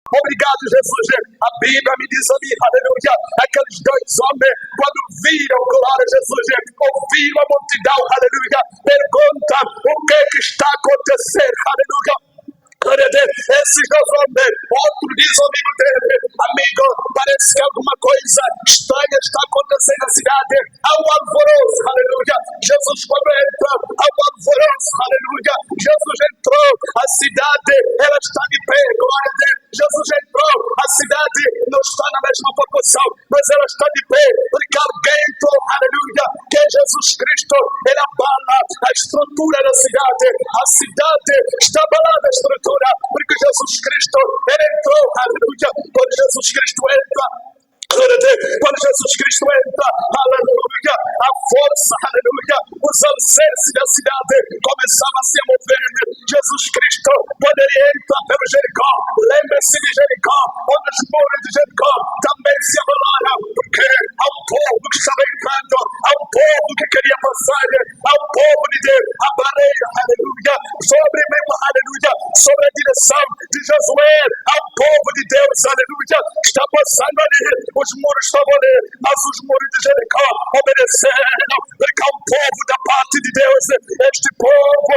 Obrigado, Jesus. A Bíblia me diz a mim, aleluia, aqueles dois homens, quando viram, glória a Jesus, ouviram a multidão, aleluia, pergunta o que está acontecendo, aleluia. Glória a Deus. Esses dois homens, outro diz ao amigo dele, amigo, parece que alguma coisa estranha está acontecendo na cidade. Há um alvoroço, aleluia. Jesus quando entra, há um alvoroço, aleluia. Jesus entrou, a cidade, ela está de pé, glória a Deus. Jesus entrou, a cidade não está na mesma proporção, mas ela está de pé, porque alguém entrou, aleluia, que é Jesus Cristo. Ele abala a estrutura da cidade. A cidade está abalada, a estrutura, porque Jesus Cristo, ele entrou, aleluia. Quando Jesus Cristo entra, glória a Deus, quando Jesus Cristo entra, aleluia, a força, aleluia, os alicerces da cidade começavam a se mover. Jesus Cristo, quando ele entra pelo Jericó, lembre-se de Jericó, onde os muros de Jericó também se abalaram, porque há um povo que estava entrando, há um povo que queria passar, há um povo de Deus, a barreira, aleluia, sobre mesmo, aleluia, sobre a direção de Josué, há um povo de Deus, aleluia, que está passando ali. Os muros estavam ali, mas os muros de Jericó obedeceram, porque há um povo da parte de Deus. Este povo